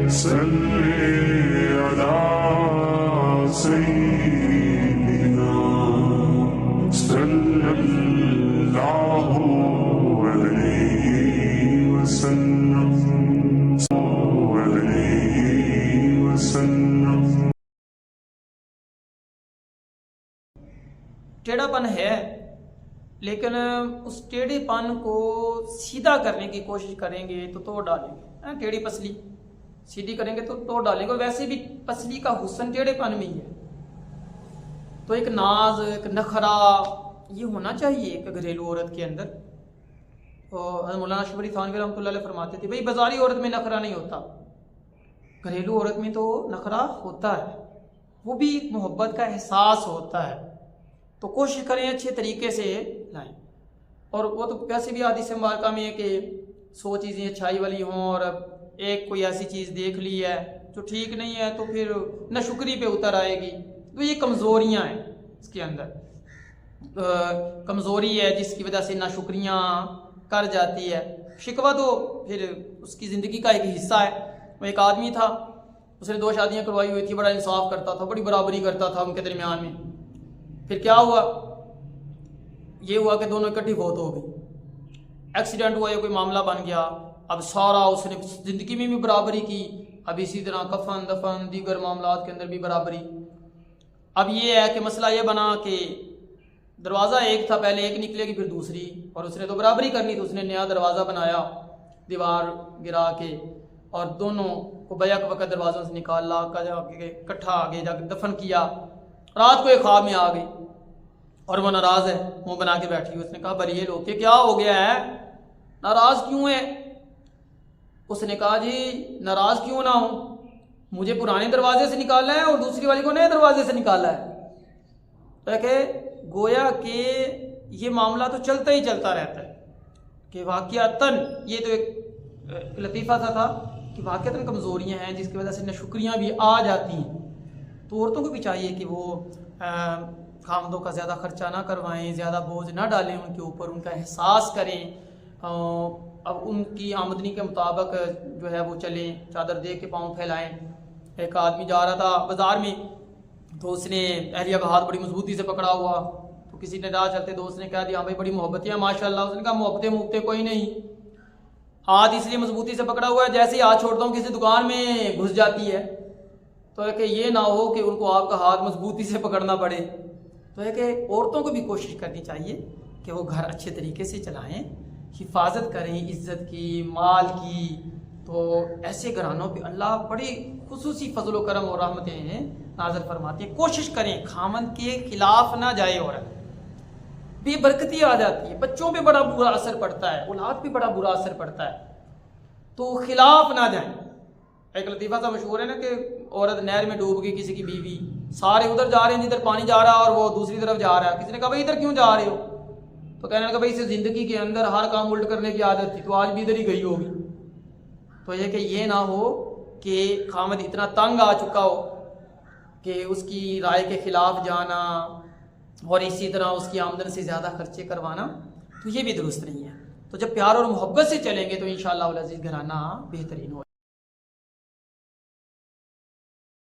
صلی علی سیدنا صلی اللہ علیہ وسلم ٹیڑھا پن ہے، لیکن اس ٹیڑھے پن کو سیدھا کرنے کی کوشش کریں گے تو توڑ ڈالیں گے. ٹیڑھی پسلی سیدھی کریں گے تو توڑ ڈالیں گے. ویسے بھی پسلی کا حسن ٹیڑھے پن میں ہی ہے. تو ایک ناز، ایک نخرا یہ ہونا چاہیے ایک گھریلو عورت کے اندر. حضرت مولانا شبری تھانوی رحمۃ اللہ علیہ فرماتے تھے بھائی بازاری عورت میں نخرا نہیں ہوتا، گھریلو عورت میں تو نخرا ہوتا ہے، وہ بھی ایک محبت کا احساس ہوتا ہے. تو کوشش کریں اچھے طریقے سے لائیں. اور وہ تو ویسے بھی حدیث مبارکہ میں ہے کہ 100 چیزیں اچھائی والی ہوں اور ایک کوئی ایسی چیز دیکھ لی ہے جو ٹھیک نہیں ہے تو پھر ناشکری پہ اتر آئے گی. تو یہ کمزوریاں ہیں اس کے اندر، کمزوری ہے جس کی وجہ سے ناشکریاں کر جاتی ہے. شکوہ تو پھر اس کی زندگی کا ایک حصہ ہے. وہ ایک آدمی تھا، اس نے 2 شادیاں کروائی ہوئی تھی، بڑا انصاف کرتا تھا، بڑی برابری کرتا تھا ان کے درمیان میں. پھر کیا ہوا؟ یہ ہوا کہ دونوں اکٹھی فوت ہو گئی. ایکسیڈنٹ ہوا یا کوئی معاملہ بن گیا. اب سارا اس نے زندگی میں بھی برابری کی، اب اسی طرح کفن دفن دیگر معاملات کے اندر بھی برابری. اب یہ ہے کہ مسئلہ یہ بنا کہ دروازہ ایک تھا، پہلے ایک نکلے گی پھر دوسری، اور اس نے تو برابری کرنی تو اس نے نیا دروازہ بنایا دیوار گرا کے، اور دونوں کو بیک وقت دروازوں سے نکالا، اکٹھا آگے جا کے دفن کیا. رات کو ایک خواب میں آ گئی اور وہ ناراض ہے، منہ بنا کے بیٹھی. اس نے کہا بریے لو کہ کیا ہو گیا ہے، ناراض کیوں ہے؟ اس نے کہا جی ناراض کیوں نہ ہوں، مجھے پرانے دروازے سے نکالا ہے اور دوسری والی کو نئے دروازے سے نکالا ہے. تو کہ گویا کہ یہ معاملہ تو چلتا ہی چلتا رہتا ہے کہ واقعتاً یہ تو ایک لطیفہ سا تھا کہ واقعتاً کمزوریاں ہیں جس کی وجہ سے ناشکریاں بھی آ جاتی ہیں. تو عورتوں کو بھی چاہیے کہ وہ خامدوں کا زیادہ خرچہ نہ کروائیں، زیادہ بوجھ نہ ڈالیں ان کے اوپر، ان کا احساس کریں. اب ان کی آمدنی کے مطابق جو ہے وہ چلیں، چادر دے کے پاؤں پھیلائیں. ایک آدمی جا رہا تھا بازار میں تو اس نے اہلیہ کا ہاتھ بڑی مضبوطی سے پکڑا ہوا، تو کسی نے راہ چلتے دوست نے کہا دیا ہاں بھائی بڑی محبتیں ہیں ماشاء اللہ. اس نے کہا محبتیں کوئی نہیں، ہاتھ اس لیے مضبوطی سے پکڑا ہوا ہے جیسے ہی ہاتھ چھوڑتا ہوں کسی دکان میں گھس جاتی ہے. تو ہے کہ یہ نہ ہو کہ ان کو آپ کا ہاتھ مضبوطی سے پکڑنا پڑے. تو ہے کہ عورتوں کو بھی کوشش کرنی چاہیے کہ وہ گھر اچھے طریقے سے چلائیں، حفاظت کریں عزت کی، مال کی. تو ایسے گھرانوں پہ اللہ بڑی خصوصی فضل و کرم اور رحمتیں نازل فرماتی ہیں. کوشش کریں خامند کے خلاف نہ جائے، عورت بے برکتی آ جاتی ہے، بچوں پہ بڑا برا اثر پڑتا ہے، اولاد پہ بڑا برا اثر پڑتا ہے. تو خلاف نہ جائیں. ایک لطیفہ سا مشہور ہے نا کہ عورت نہر میں ڈوب گئی، کسی کی بیوی، سارے ادھر جا رہے ہیں جدھر پانی جا رہا ہے اور وہ دوسری طرف جا رہا ہے. کسی نے کہا بھائی ادھر کیوں جا رہے ہو؟ تو کہنے لگا بھائی اسے زندگی کے اندر ہر کام الٹ کرنے کی عادت تھی تو آج بھی ادھر ہی گئی ہوگی. تو یہ کہ یہ نہ ہو کہ خامد اتنا تنگ آ چکا ہو کہ اس کی رائے کے خلاف جانا اور اسی طرح اس کی آمدن سے زیادہ خرچے کروانا، تو یہ بھی درست نہیں ہے. تو جب پیار اور محبت سے چلیں گے تو انشاءاللہ العزیز گھرانہ بہترین ہو.